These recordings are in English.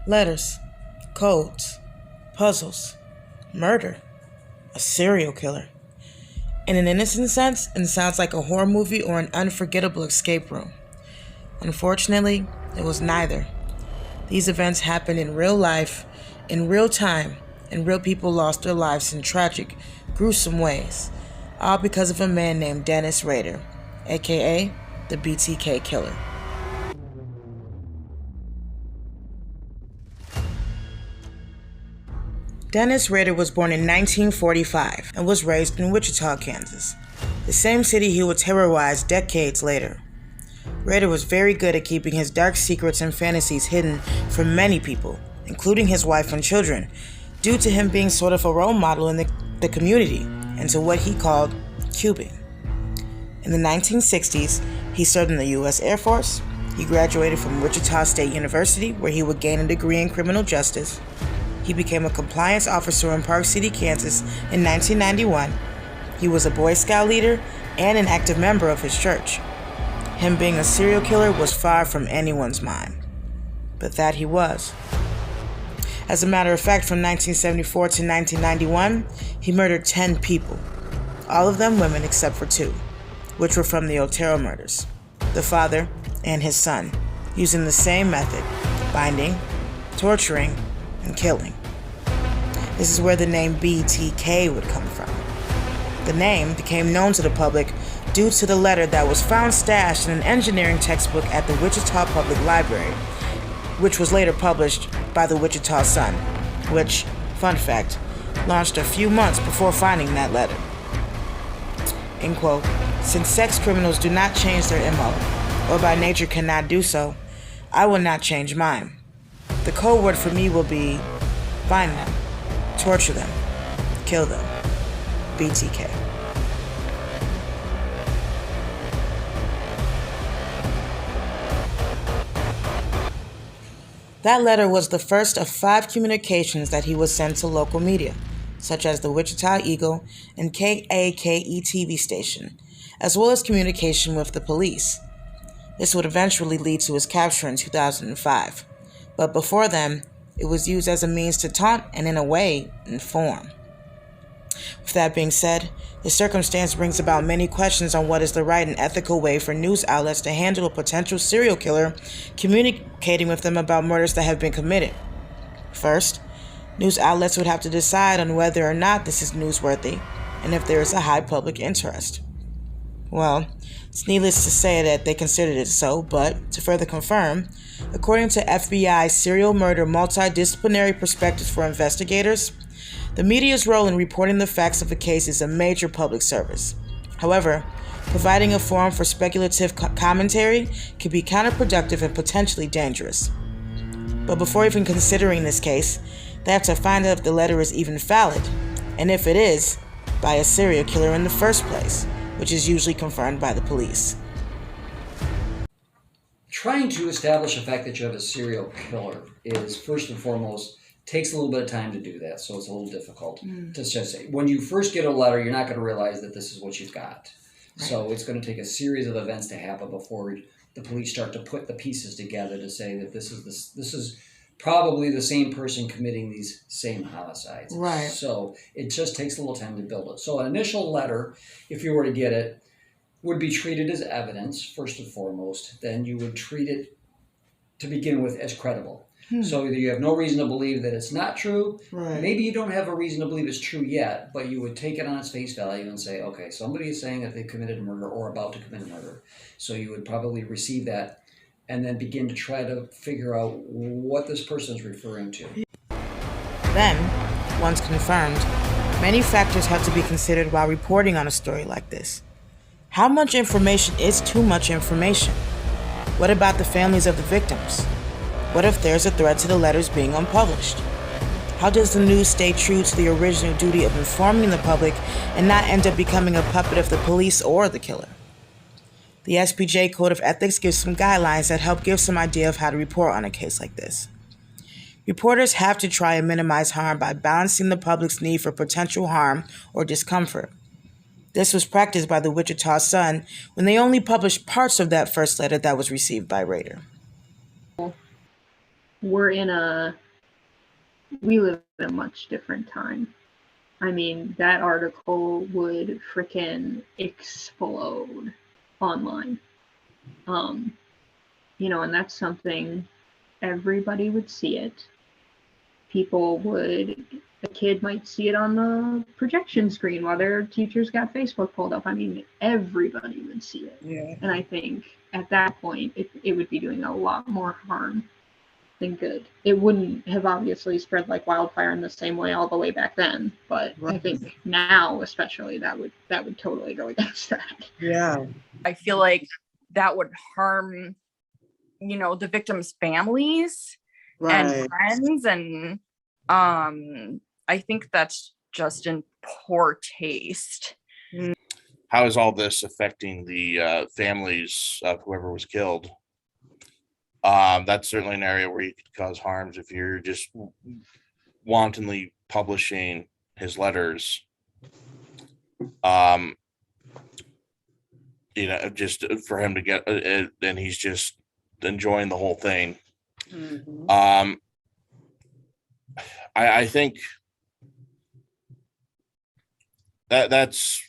Letters, codes, puzzles, murder, a serial killer. In an innocent sense, it sounds like a horror movie or an unforgettable escape room. Unfortunately, it was neither. These events happened in real life, in real time, and real people lost their lives in tragic, gruesome ways, all because of a man named Dennis Rader, aka the BTK killer. Dennis Rader was born in 1945 and was raised in Wichita, Kansas, the same city he would terrorize decades later. Rader was very good at keeping his dark secrets and fantasies hidden from many people, including his wife and children, due to him being sort of a role model in the community and to what he called cubing. In the 1960s, he served in the U.S. Air Force. He graduated from Wichita State University, where he would gain a degree in criminal justice. He became a compliance officer in Park City, Kansas in 1991. He was a Boy Scout leader and an active member of his church. Him being a serial killer was far from anyone's mind, but that he was. As a matter of fact, from 1974 to 1991, he murdered 10 people, all of them women except for 2, which were from the Otero murders, the father and his son, using the same method: binding, torturing, and killing. This is where the name BTK would come from. The name became known to the public due to the letter that was found stashed in an engineering textbook at the Wichita Public Library, which was later published by the Wichita Sun, which, fun fact, launched a few months before finding that letter. End quote. Since sex criminals do not change their MO, or by nature cannot do so, I will not change mine. The code word for me will be bind them, torture them, kill them. BTK. That letter was the first of 5 communications that he would send to local media, such as the Wichita Eagle and KAKE TV station, as well as communication with the police. This would eventually lead to his capture in 2005, but before then, it was used as a means to taunt and, in a way, inform. With that being said, the circumstance brings about many questions on what is the right and ethical way for news outlets to handle a potential serial killer communicating with them about murders that have been committed. First, news outlets would have to decide on whether or not this is newsworthy and if there is a high public interest. Well, it's needless to say that they considered it so, but to further confirm, according to FBI Serial Murder Multidisciplinary Perspectives for Investigators, the media's role in reporting the facts of a case is a major public service. However, providing a forum for speculative commentary can be counterproductive and potentially dangerous. But before even considering this case, they have to find out if the letter is even valid, and if it is, by a serial killer in the first place, which is usually confirmed by the police. Trying to establish the fact that you have a serial killer is, first and foremost, takes a little bit of time to do that, so it's a little difficult to just say. When you first get a letter, you're not going to realize that this is what you've got. Right. So it's going to take a series of events to happen before the police start to put the pieces together to say that this is probably the same person committing these same homicides. Right. So it just takes a little time to build it. So an initial letter, if you were to get it, would be treated as evidence, first and foremost. Then you would treat it, to begin with, as credible. So either you have no reason to believe that it's not true, right. Maybe you don't have a reason to believe it's true yet, but you would take it on its face value and say, okay, somebody is saying that they committed a murder or about to commit a murder. So you would probably receive that and then begin to try to figure out what this person is referring to. Then, once confirmed, many factors have to be considered while reporting on a story like this. How much information is too much information? What about the families of the victims? What if there's a threat to the letters being unpublished? How does the news stay true to the original duty of informing the public and not end up becoming a puppet of the police or the killer? The SPJ Code of Ethics gives some guidelines that help give some idea of how to report on a case like this. Reporters have to try and minimize harm by balancing the public's need for potential harm or discomfort. This was practiced by the Wichita Sun when they only published parts of that first letter that was received by Rader. we live in a much different time. I mean, that article would frickin' explode online. And that's something, everybody would see it. A kid might see it on the projection screen while their teachers got Facebook pulled up. I mean, everybody would see it. Yeah. And I think at that point, it would be doing a lot more harm than good. It wouldn't have obviously spread like wildfire in the same way all the way back then, but right. I think now, especially, that would totally go against that. Yeah. I feel like that would harm, the victims' families and friends, and I think that's just in poor taste. How is all this affecting the families of whoever was killed? That's certainly an area where you could cause harms if you're just wantonly publishing his letters. Just for him to get it, and he's just enjoying the whole thing. Mm-hmm. I think that's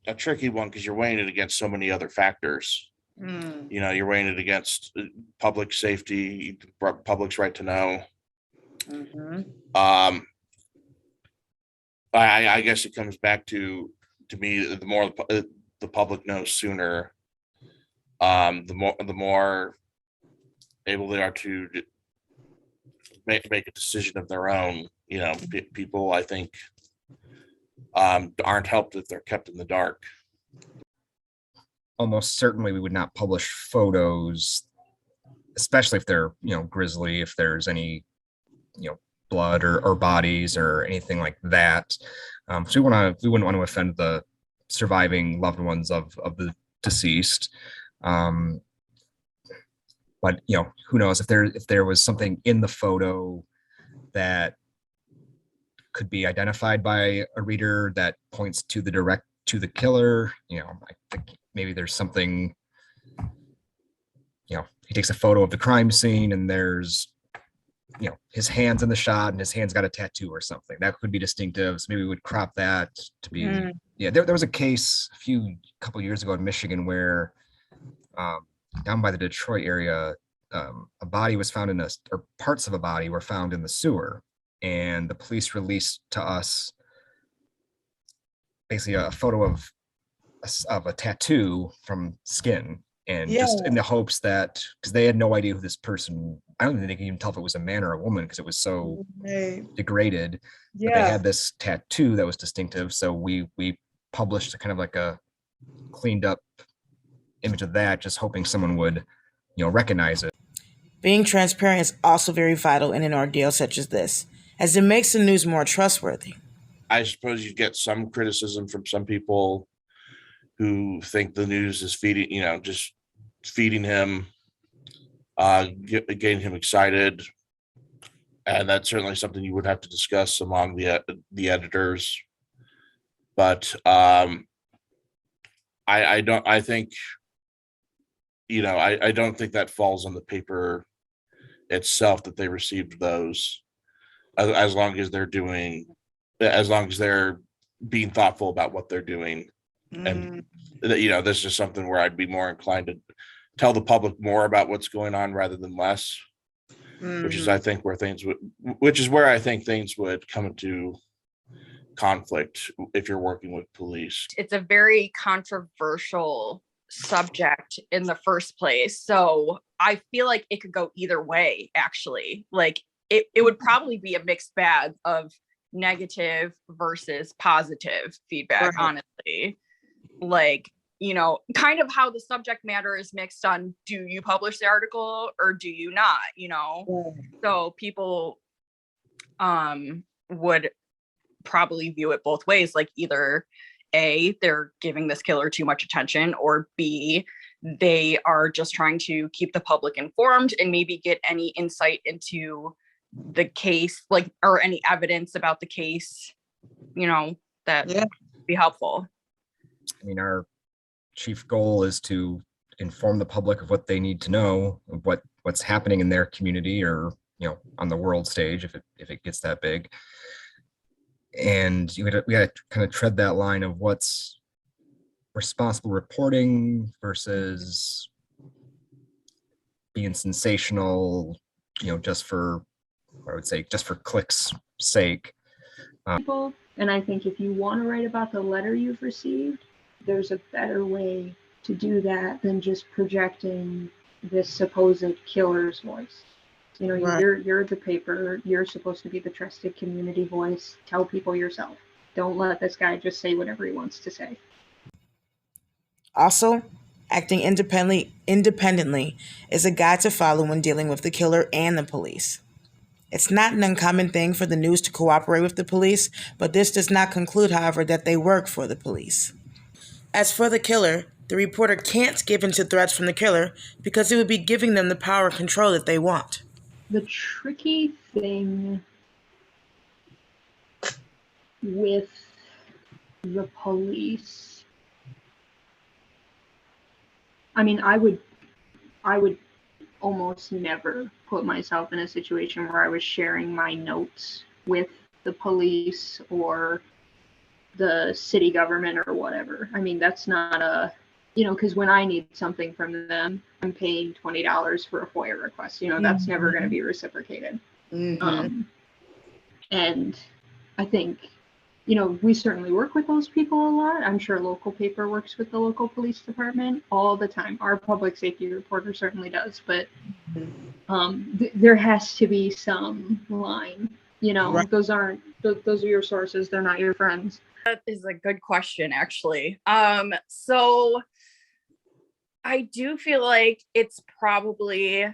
a tricky one because you're weighing it against so many other factors. You're weighing it against public safety, public's right to know. Mm-hmm. I guess it comes back to me, the more the public knows sooner, the more able they are to make a decision of their own. People, I think, aren't helped if they're kept in the dark. Almost certainly we would not publish photos, especially if they're, grisly, if there's any, blood or bodies or anything like that. So we wouldn't want to offend the surviving loved ones of the deceased. But who knows if there was something in the photo that could be identified by a reader that points to the killer. I think maybe there's something, he takes a photo of the crime scene and there's, his hands in the shot and his hand's got a tattoo or something that could be distinctive. So maybe we would crop that to be, there was a case a couple years ago in Michigan where down by the Detroit area, a body was found or parts of a body were found in the sewer, and the police released to us basically a photo of a tattoo from skin, and just in the hopes that, because they had no idea who this person, I don't think they can even tell if it was a man or a woman because it was so degraded. But they had this tattoo that was distinctive, so we published a kind of like a cleaned up image of that, just hoping someone would recognize it. Being transparent is also very vital in an ordeal such as this, as it makes the news more trustworthy. I suppose you get some criticism from some people who think the news is just feeding him, getting him excited. And that's certainly something you would have to discuss among the editors. But I don't think that falls on the paper itself that they received those, as long as they're being thoughtful about what they're doing. And this is something where I'd be more inclined to tell the public more about what's going on rather than less, which is where I think things would come into conflict if you're working with police. It's a very controversial subject in the first place, so I feel like it could go either way, actually. Like it would probably be a mixed bag of negative versus positive feedback, honestly. Like, kind of how the subject matter is mixed on, do you publish the article or do you not, So people would probably view it both ways, like either A, they're giving this killer too much attention, or B, they are just trying to keep the public informed and maybe get any insight into the case, like, or any evidence about the case, that would be helpful. I mean, our chief goal is to inform the public of what they need to know, of what's happening in their community or on the world stage if it gets that big. And we got to kind of tread that line of what's responsible reporting versus being sensational, just for, I would say, just for clicks' sake. People, and I think if you want to write about the letter you've received, there's a better way to do that than just projecting this supposed killer's voice. Right. You're the paper. You're supposed to be the trusted community voice. Tell people yourself. Don't let this guy just say whatever he wants to say. Also, acting independently is a guide to follow when dealing with the killer and the police. It's not an uncommon thing for the news to cooperate with the police, but this does not conclude, however, that they work for the police. As for the killer, the reporter can't give in to threats from the killer because it would be giving them the power and control that they want. The tricky thing with the police, I mean, I would almost never put myself in a situation where I was sharing my notes with the police or the city government or whatever. I mean, that's not because when I need something from them, I'm paying $20 for a FOIA request. That's never going to be reciprocated. Mm-hmm. And I think, we certainly work with those people a lot. I'm sure local paper works with the local police department all the time. Our public safety reporter certainly does, but there has to be some line. Right. Those are your sources. They're not your friends. That is a good question, actually. So I do feel like it's probably,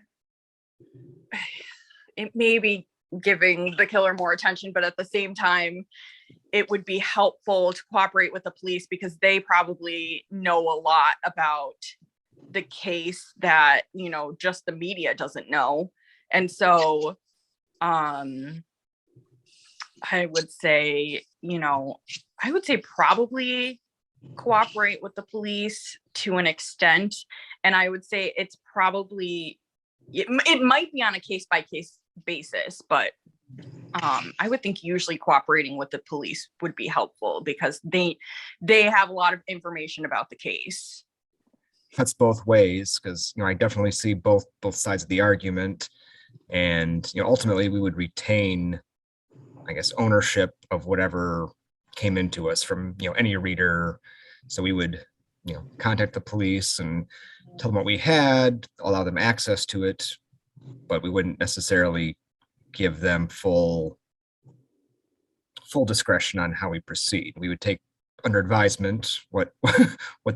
it may be giving the killer more attention, but at the same time, it would be helpful to cooperate with the police because they probably know a lot about the case that, just the media doesn't know. And so I would say probably cooperate with the police to an extent. And I would say it's probably, it might be on a case-by-case basis, but I would think usually cooperating with the police would be helpful because they have a lot of information about the case. That's both ways, because I definitely see both sides of the argument, and ultimately we would retain, I guess, ownership of whatever came into us from any reader. So we would contact the police and tell them what we had, allow them access to it, but we wouldn't necessarily give them full discretion on how we proceed. We would take under advisement what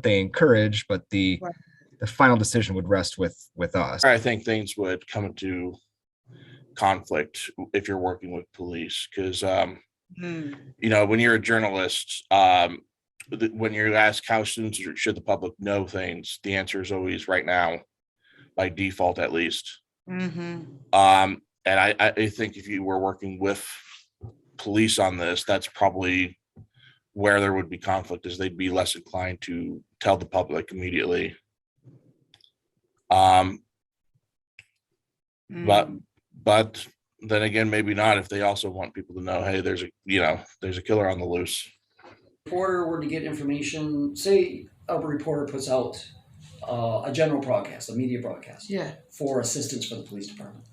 they encourage, but the final decision would rest with us. I think things would come into conflict if you're working with police, because when you're a journalist, when you're asked how soon should the public know things, the answer is always right now, by default at least. And I think if you were working with police on this, that's probably where there would be conflict, is they'd be less inclined to tell the public immediately. But then again, maybe not, if they also want people to know, hey, there's a killer on the loose. Reporter were to get information, say a reporter puts out a general broadcast, a media broadcast, for assistance for the police department.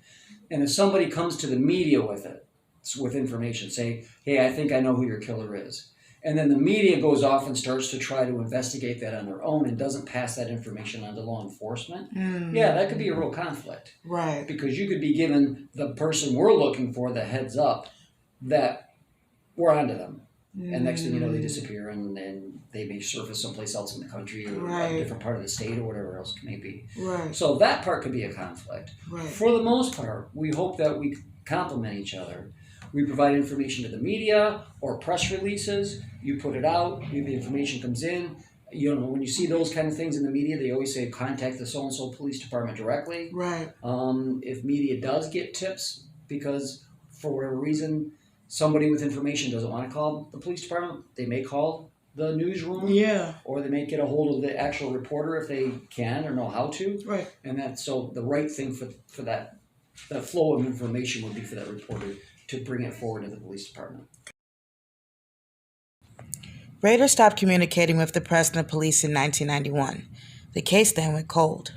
And if somebody comes to the media with information, say, hey, I think I know who your killer is. And then the media goes off and starts to try to investigate that on their own and doesn't pass that information on to law enforcement. Yeah, that could be a real conflict. Right. Because you could be giving the person we're looking for the heads up that we're onto them. And next thing you know, they disappear and they may surface someplace else in the country or a different part of the state or whatever else it may be. Right. So that part could be a conflict. Right. For the most part, we hope that we complement each other. We provide information to the media or press releases. You put it out, the information comes in. When you see those kind of things in the media, they always say contact the so-and-so police department directly. Right. If media does get tips because for whatever reason, somebody with information doesn't want to call the police department, they may call the newsroom. Yeah. Or they may get a hold of the actual reporter if they can or know how to. Right. And that's so the right thing for that the flow of information would be for that reporter to bring it forward to the police department. Rader stopped communicating with the press and the police in 1991. The case then went cold.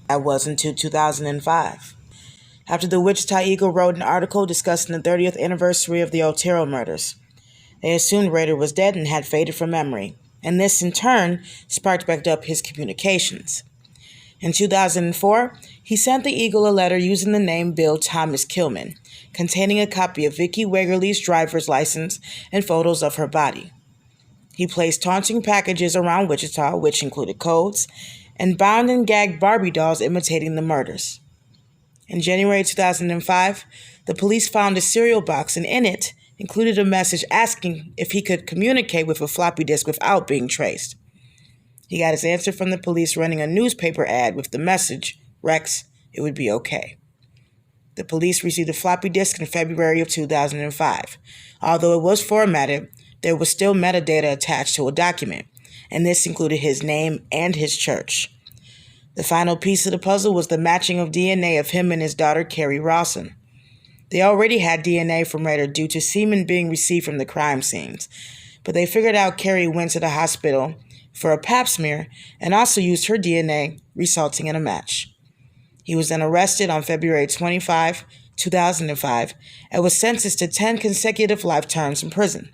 That was until 2005. After the Wichita Eagle wrote an article discussing the 30th anniversary of the Otero murders. They assumed Rader was dead and had faded from memory, and this in turn sparked back up his communications. In 2004, he sent the Eagle a letter using the name Bill Thomas Kilman, containing a copy of Vicki Wegerle's driver's license and photos of her body. He placed taunting packages around Wichita, which included codes, and bound and gagged Barbie dolls imitating the murders. In January 2005, the police found a cereal box, and in it included a message asking if he could communicate with a floppy disk without being traced. He got his answer from the police running a newspaper ad with the message, "Rex, it would be okay." The police received the floppy disk in February of 2005. Although it was formatted, there was still metadata attached to a document, and this included his name and his church. The final piece of the puzzle was the matching of DNA of him and his daughter, Carrie Rawson. They already had DNA from Rader due to semen being received from the crime scenes, but they figured out Carrie went to the hospital for a pap smear and also used her DNA, resulting in a match. He was then arrested on February 25, 2005, and was sentenced to 10 consecutive life terms in prison.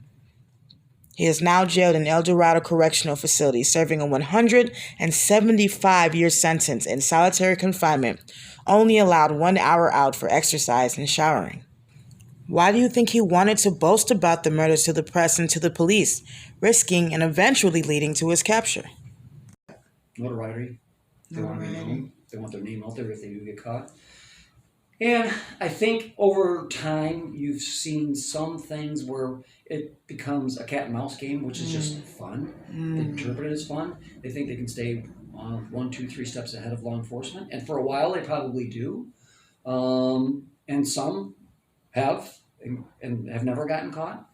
He is now jailed in El Dorado Correctional Facility, serving a 175-year sentence in solitary confinement, only allowed 1 hour out for exercise and showering. Why do you think he wanted to boast about the murders to the press and to the police, risking and eventually leading to his capture? Notoriety. They want to be known. They want their name out there if they do get caught. And I think over time, you've seen some things where it becomes a cat and mouse game, which is just fun. They interpret it as fun. They think they can stay 1, 2, 3 steps ahead of law enforcement. And for a while, they probably do. And some have and have never gotten caught.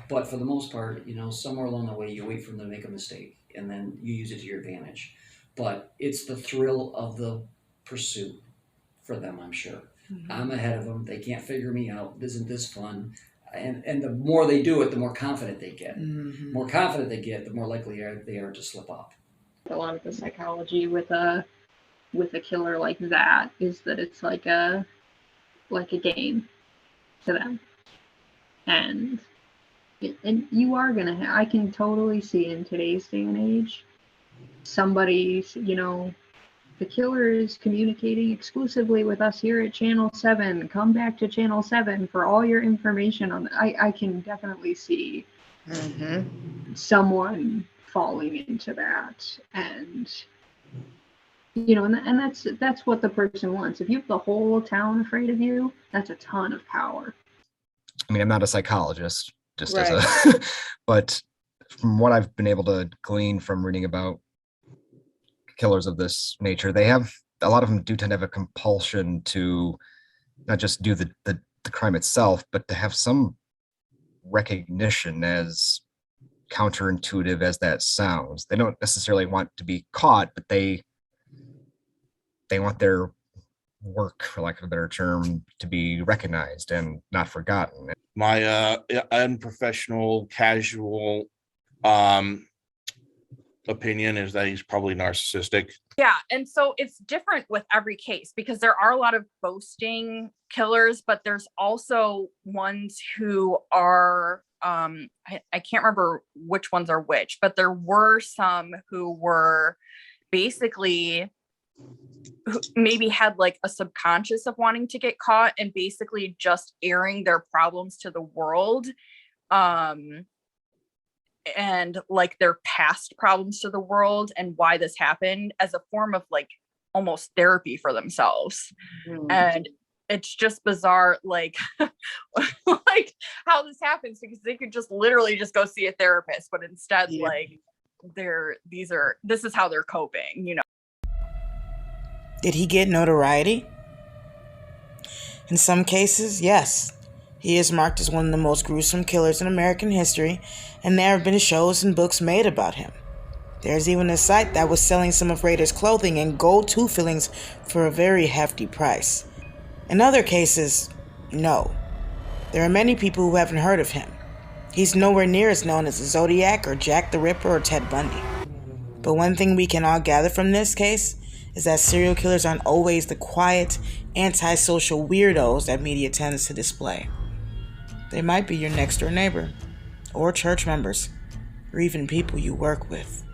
But for the most part, somewhere along the way, you wait for them to make a mistake, and then you use it to your advantage. But it's the thrill of the pursuit for them, I'm sure. I'm ahead of them. They can't figure me out. Isn't this fun? And the more they do it, the more confident they get. The more confident they get, the more likely they are to slip up. A lot of the psychology with a killer like that is that it's like a game to them, and you are gonna. I can totally see in today's day and age, somebody's the killer is communicating exclusively with us here at Channel 7. Come back to Channel 7 for all your information on I can definitely see someone falling into that. And and that's what the person wants. If you have the whole town afraid of you, that's a ton of power. I mean, I'm not a psychologist, just Right. as a but from what I've been able to glean from reading about killers of this nature, a lot of them do tend to have a compulsion to not just do the crime itself, but to have some recognition, as counterintuitive as that sounds. They don't necessarily want to be caught, but they want their work, for lack of a better term, to be recognized and not forgotten. My unprofessional, casual opinion is that he's probably narcissistic. Yeah, and so it's different with every case because there are a lot of boasting killers, but there's also ones who are I can't remember which ones are which, but there were some who were basically who maybe had like a subconscious of wanting to get caught and basically just airing their problems to the world, and like their past problems to the world and why this happened as a form of like almost therapy for themselves. And it's just bizarre, like like how this happens, because they could just literally just go see a therapist, but instead like this is how they're coping. Did he get notoriety? In some cases, yes. He is marked as one of the most gruesome killers in American history, and there have been shows and books made about him. There's even a site that was selling some of Rader's clothing and gold tooth fillings for a very hefty price. In other cases, no. There are many people who haven't heard of him. He's nowhere near as known as the Zodiac or Jack the Ripper or Ted Bundy. But one thing we can all gather from this case is that serial killers aren't always the quiet, antisocial weirdos that media tends to display. They might be your next door neighbor, or church members, or even people you work with.